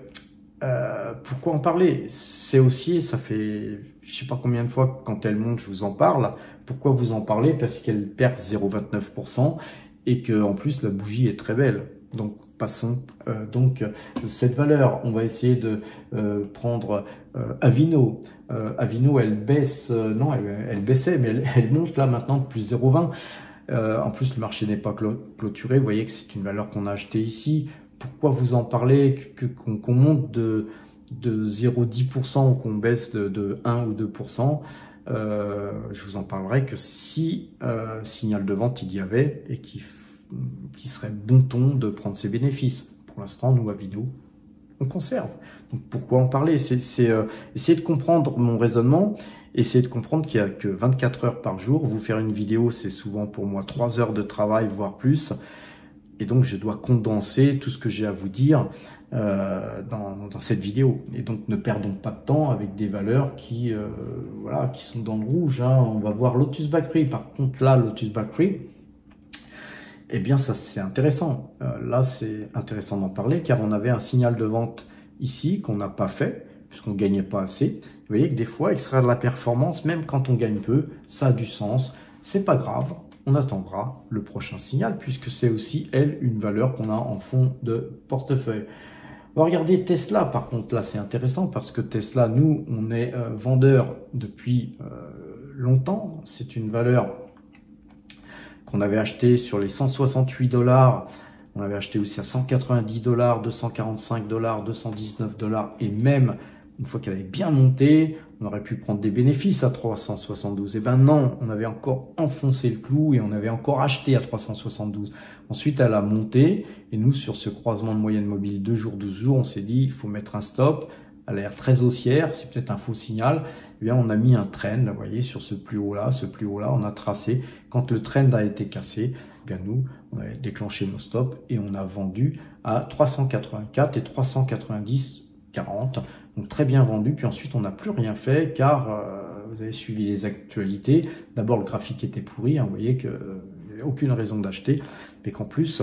pourquoi en parler? C'est haussier, ça fait je sais pas combien de fois quand elle monte, je vous en parle. Pourquoi vous en parlez? Parce qu'elle perd 0,29% et que en plus la bougie est très belle. Donc passons. Donc cette valeur, on va essayer de prendre Avino. Avino, elle baisse, non, elle baissait, mais elle monte là maintenant de plus 0,20. En plus, le marché n'est pas clôturé. Vous voyez que c'est une valeur qu'on a achetée ici. Pourquoi vous en parlez qu'on monte de 0,10% ou qu'on baisse de 1 ou 2%? Je vous en parlerai que si signal de vente il y avait et qui serait bon ton de prendre ses bénéfices. Pour l'instant, nous, à Avino, on conserve. Donc, pourquoi en parler? C'est essayer de comprendre mon raisonnement, essayer de comprendre qu'il n'y a que 24 heures par jour. Vous faire une vidéo, c'est souvent pour moi 3 heures de travail, voire plus. Et donc, je dois condenser tout ce que j'ai à vous dire dans cette vidéo. Et donc, ne perdons pas de temps avec des valeurs qui sont dans le rouge, hein. On va voir Lotus Bakery. Par contre, là, Lotus Bakery, eh bien, ça, c'est intéressant. Là, c'est intéressant d'en parler car on avait un signal de vente ici qu'on n'a pas fait puisqu'on ne gagnait pas assez. Vous voyez que des fois, extraire de la performance, même quand on gagne peu, ça a du sens. C'est pas grave. On attendra le prochain signal puisque c'est aussi, elle, une valeur qu'on a en fond de portefeuille. On va regarder Tesla. Par contre, là, c'est intéressant parce que Tesla, nous, on est vendeur depuis longtemps. C'est une valeur qu'on avait acheté sur les 168 $, on avait acheté aussi à 190 $, 245 $, 219 $ et même une fois qu'elle avait bien monté, on aurait pu prendre des bénéfices à 372. Et ben non, on avait encore enfoncé le clou et on avait encore acheté à 372. Ensuite, elle a monté. Et nous, sur ce croisement de moyenne mobile 2 jours, 12 jours, on s'est dit, il faut mettre un stop. Elle a l'air très haussière, c'est peut-être un faux signal. Eh bien, on a mis un trend, là, vous voyez, sur ce plus haut-là, on a tracé. Quand le trend a été cassé, eh bien nous, on a déclenché nos stops et on a vendu à 384 et 390,40. Donc très bien vendu. Puis ensuite, on n'a plus rien fait car vous avez suivi les actualités. D'abord, le graphique était pourri. Hein, vous voyez qu'il n'y avait aucune raison d'acheter. Mais qu'en plus,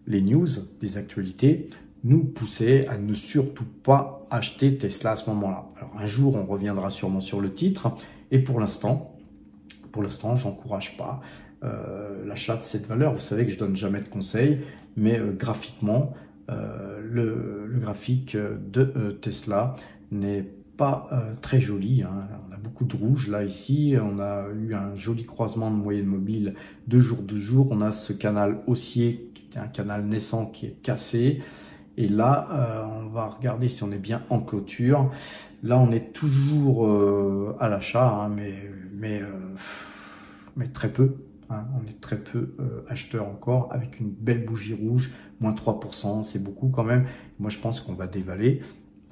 les news, les actualités, nous poussaient à ne surtout pas acheter Tesla à ce moment-là. Alors un jour, on reviendra sûrement sur le titre. Et pour l'instant, j'encourage pas l'achat de cette valeur. Vous savez que je donne jamais de conseils, mais graphiquement, le graphique de Tesla n'est pas très joli. Hein. On a beaucoup de rouge là ici. On a eu un joli croisement de moyenne mobile 2 jours, 2 jours. On a ce canal haussier qui était un canal naissant qui est cassé. Et là, on va regarder si on est bien en clôture. Là, on est toujours à l'achat, hein, mais très peu. Hein. On est très peu acheteurs encore, avec une belle bougie rouge, moins 3%, c'est beaucoup quand même. Moi, je pense qu'on va dévaler.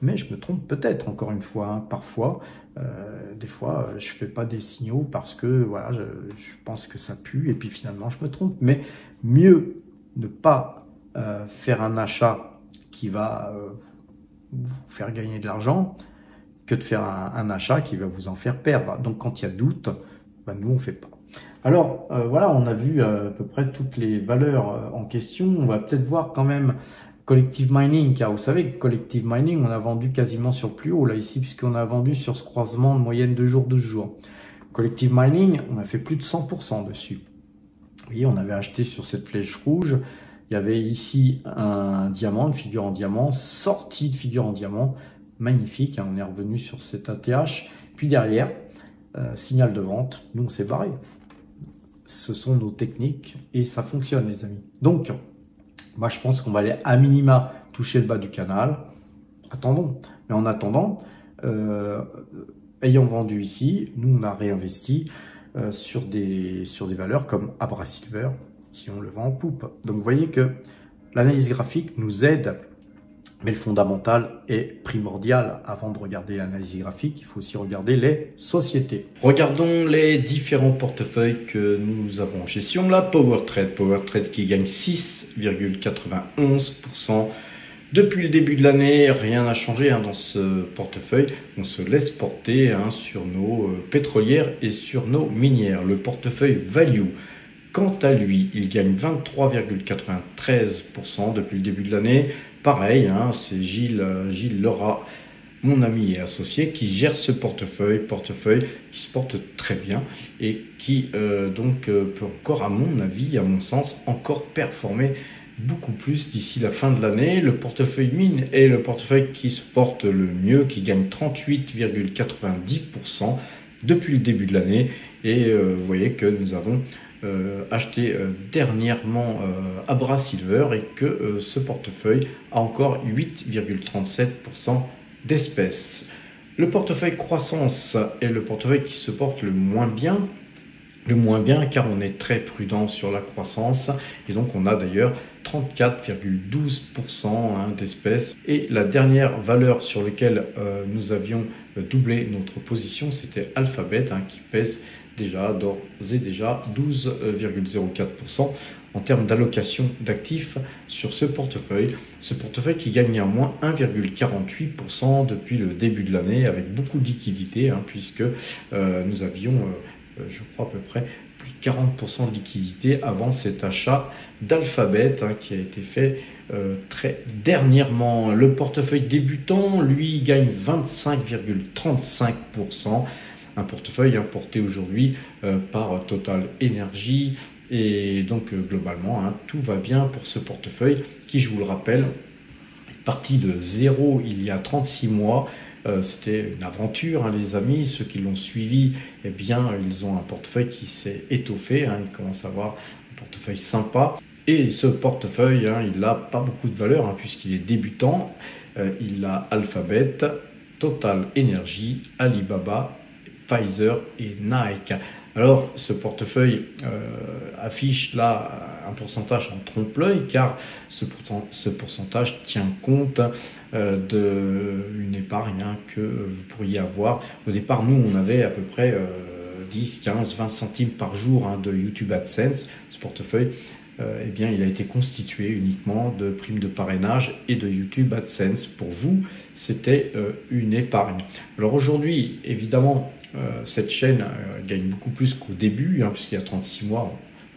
Mais je me trompe peut-être, encore une fois, hein, parfois. Des fois, je fais pas des signaux parce que voilà, je pense que ça pue et puis finalement, je me trompe. Mais mieux ne pas faire un achat qui va vous faire gagner de l'argent que de faire un achat qui va vous en faire perdre. Donc, quand il y a doute, ben, nous, on ne fait pas. Alors, voilà, on a vu à peu près toutes les valeurs en question. On va peut-être voir quand même Collective Mining, car vous savez que Collective Mining, on a vendu quasiment sur le plus haut, là, ici, puisqu'on a vendu sur ce croisement de moyenne 2 jours, 12 jours. Collective Mining, on a fait plus de 100% dessus. Vous voyez, on avait acheté sur cette flèche rouge. Il y avait ici un diamant, une figure en diamant, sortie de figure en diamant, magnifique. Hein, on est revenu sur cet ATH. Puis derrière, signal de vente. Nous, on s'est barré. Ce sont nos techniques et ça fonctionne, les amis. Donc, moi, je pense qu'on va aller à minima toucher le bas du canal. Attendons. Mais en attendant, ayant vendu ici, nous, on a réinvesti sur des valeurs comme Abra Silver qui ont le vent en poupe. Donc, vous voyez que l'analyse graphique nous aide, mais le fondamental est primordial. Avant de regarder l'analyse graphique, il faut aussi regarder les sociétés. Regardons les différents portefeuilles que nous avons en gestion. La PowerTrade qui gagne 6,91%. Depuis le début de l'année, rien n'a changé hein, dans ce portefeuille. On se laisse porter hein, sur nos pétrolières et sur nos minières. Le portefeuille Value, quant à lui, il gagne 23,93% depuis le début de l'année. Pareil, hein, c'est Gilles Laura, mon ami et associé, qui gère ce portefeuille qui se porte très bien et qui peut encore, à mon avis, à mon sens, encore performer beaucoup plus d'ici la fin de l'année. Le portefeuille mine est le portefeuille qui se porte le mieux, qui gagne 38,90% depuis le début de l'année. Et vous voyez que nous avons acheté dernièrement Abra Silver et que ce portefeuille a encore 8,37% d'espèces. Le portefeuille croissance est le portefeuille qui se porte le moins bien car on est très prudent sur la croissance et donc on a d'ailleurs 34,12% hein, d'espèces. Et la dernière valeur sur laquelle nous avions doublé notre position, c'était Alphabet hein, qui pèse d'ores et déjà 12,04% en termes d'allocation d'actifs sur ce portefeuille. Ce portefeuille qui gagne à moins 1,48% depuis le début de l'année avec beaucoup de liquidité hein, puisque nous avions je crois à peu près plus de 40% de liquidité avant cet achat d'Alphabet hein, qui a été fait très dernièrement. Le portefeuille débutant, lui, gagne 25,35%. Un portefeuille importé aujourd'hui par Total Energy. Et donc, globalement, hein, tout va bien pour ce portefeuille qui, je vous le rappelle, est parti de zéro il y a 36 mois. C'était une aventure, hein, les amis. Ceux qui l'ont suivi, eh bien, ils ont un portefeuille qui s'est étoffé. Hein, ils commencent à avoir un portefeuille sympa. Et ce portefeuille, hein, il n'a pas beaucoup de valeur hein, puisqu'il est débutant. Il a Alphabet, Total Energy, Alibaba, Pfizer et Nike. Alors, ce portefeuille affiche là un pourcentage en trompe-l'œil, car ce pourcentage tient compte d'une épargne que vous pourriez avoir. Au départ, nous, on avait à peu près 10, 15, 20 centimes par jour de YouTube AdSense. Ce portefeuille, eh bien, il a été constitué uniquement de primes de parrainage et de YouTube AdSense. Pour vous, c'était une épargne. Alors aujourd'hui, évidemment, cette chaîne gagne beaucoup plus qu'au début, puisqu'il y a 36 mois,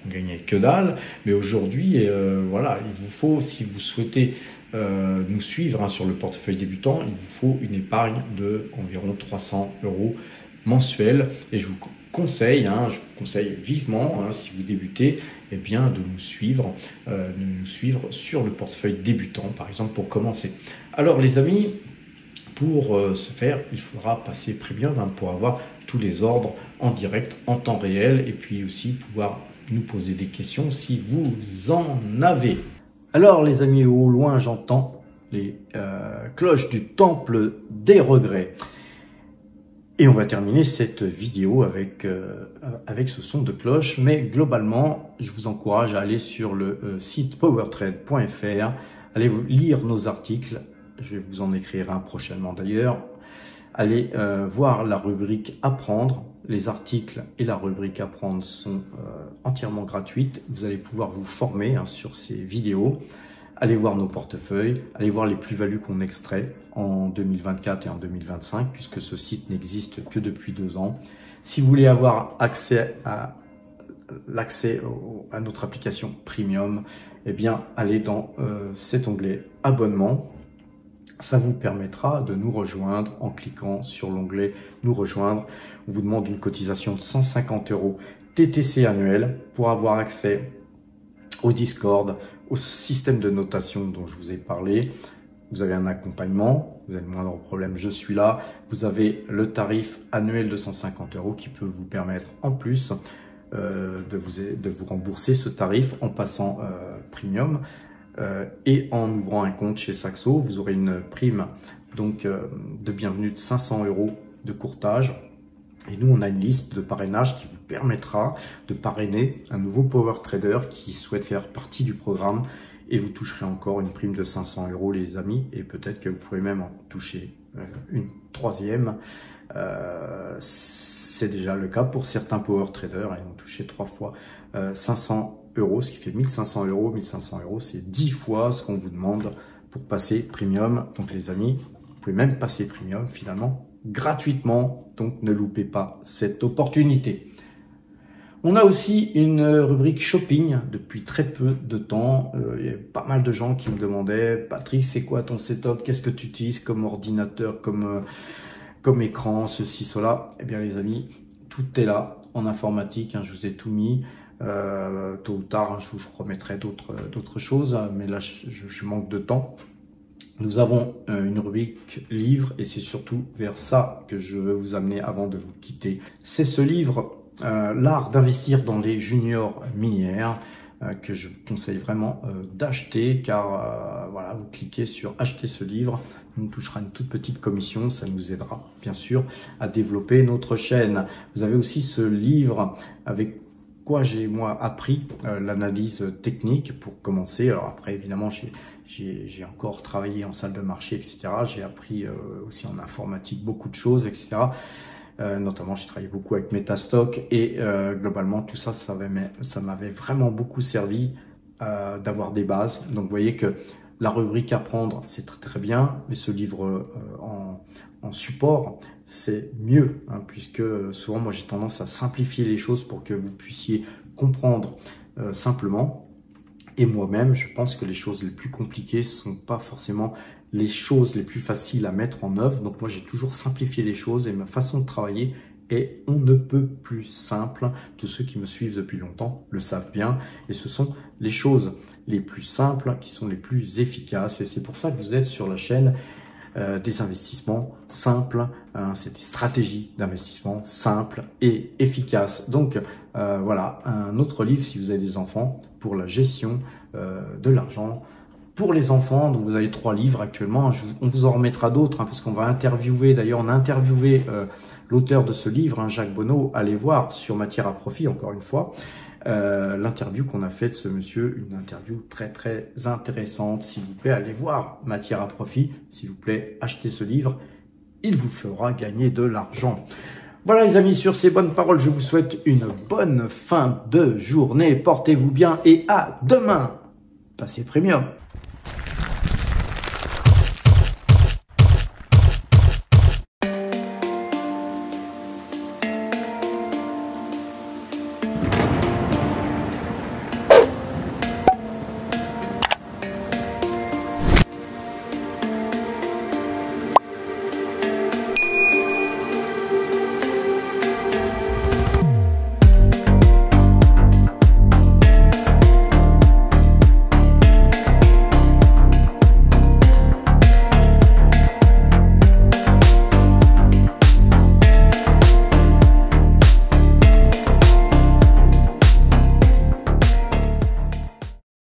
on gagnait que dalle. Mais aujourd'hui, voilà, il vous faut, si vous souhaitez nous suivre sur le portefeuille débutant, il vous faut une épargne de environ 300 € mensuels. Et je vous conseille vivement, si vous débutez, eh bien, de nous suivre sur le portefeuille débutant, par exemple, pour commencer. Alors les amis, pour ce faire, il faudra passer premium pour avoir tous les ordres en direct, en temps réel, et puis aussi pouvoir nous poser des questions si vous en avez. Alors les amis, au loin j'entends les cloches du temple des regrets. Et on va terminer cette vidéo avec ce son de cloche. Mais globalement, je vous encourage à aller sur le site powertrade.fr, allez lire nos articles. Je vais vous en écrire un prochainement d'ailleurs. Allez voir la rubrique Apprendre. Les articles et la rubrique Apprendre sont entièrement gratuites. Vous allez pouvoir vous former sur ces vidéos. Allez voir nos portefeuilles, allez voir les plus-values qu'on extrait en 2024 et en 2025, puisque ce site n'existe que depuis 2 ans. Si vous voulez avoir accès à notre application Premium, eh bien, allez dans cet onglet Abonnement. Ça vous permettra de nous rejoindre en cliquant sur l'onglet Nous rejoindre. On vous demande une cotisation de 150 € TTC annuel pour avoir accès au Discord, au système de notation dont je vous ai parlé. Vous avez un accompagnement, vous avez le moindre problème, je suis là. Vous avez le tarif annuel de 150 € qui peut vous permettre en plus de vous rembourser ce tarif en passant premium et en ouvrant un compte chez Saxo. Vous aurez une prime donc de bienvenue de 500 € de courtage. Et nous, on a une liste de parrainage qui vous permettra de parrainer un nouveau Power Trader qui souhaite faire partie du programme. Et vous toucherez encore une prime de 500 € les amis. Et peut-être que vous pourrez même en toucher une troisième. C'est déjà le cas pour certains Power Traders. Ils ont touché 3 fois 500 €, ce qui fait 1500 €. 1500 €, c'est 10 fois ce qu'on vous demande pour passer Premium. Donc les amis, vous pouvez même passer Premium finalement gratuitement, donc ne loupez pas cette opportunité. On a aussi une rubrique shopping depuis très peu de temps. Il y a pas mal de gens qui me demandaient « Patrick, c'est quoi ton setup? Qu'est-ce que tu utilises comme ordinateur, comme écran, ceci, cela ?» Eh bien les amis, tout est là en informatique, je vous ai tout mis. Tôt ou tard, je vous remettrai d'autres choses, mais là je manque de temps. Nous avons une rubrique livre et c'est surtout vers ça que je veux vous amener avant de vous quitter. C'est ce livre, L'art d'investir dans les juniors minières, que je vous conseille vraiment d'acheter, car voilà, vous cliquez sur acheter ce livre, on nous touchera une toute petite commission, ça nous aidera bien sûr à développer notre chaîne. Vous avez aussi ce livre avec quoi j'ai moi appris l'analyse technique pour commencer. Alors après évidemment j'ai encore travaillé en salle de marché, etc. J'ai appris aussi en informatique beaucoup de choses, etc. Notamment, j'ai travaillé beaucoup avec Metastock et globalement, tout ça, ça m'avait vraiment beaucoup servi d'avoir des bases. Donc, vous voyez que la rubrique Apprendre, c'est très, très bien, mais ce livre en support, c'est mieux, puisque souvent, moi, j'ai tendance à simplifier les choses pour que vous puissiez comprendre simplement. Et moi-même, je pense que les choses les plus compliquées ne sont pas forcément les choses les plus faciles à mettre en œuvre. Donc moi, j'ai toujours simplifié les choses et ma façon de travailler est on ne peut plus simple. Tous ceux qui me suivent depuis longtemps le savent bien. Et ce sont les choses les plus simples qui sont les plus efficaces. Et c'est pour ça que vous êtes sur la chaîne des investissements simples. C'est des stratégies d'investissement simples et efficaces. Donc voilà, un autre livre si vous avez des enfants pour la gestion de l'argent pour les enfants. Donc vous avez 3 livres actuellement. On vous en remettra d'autres parce qu'on va interviewer. D'ailleurs, on a interviewé l'auteur de ce livre, Jacques Bonneau. Allez voir sur Matière à Profit, encore une fois. L'interview qu'on a faite de ce monsieur, une interview très très intéressante. S'il vous plaît, allez voir Matière à Profit. S'il vous plaît, achetez ce livre. Il vous fera gagner de l'argent. Voilà les amis, sur ces bonnes paroles, je vous souhaite une bonne fin de journée. Portez-vous bien et à demain. Passez premium.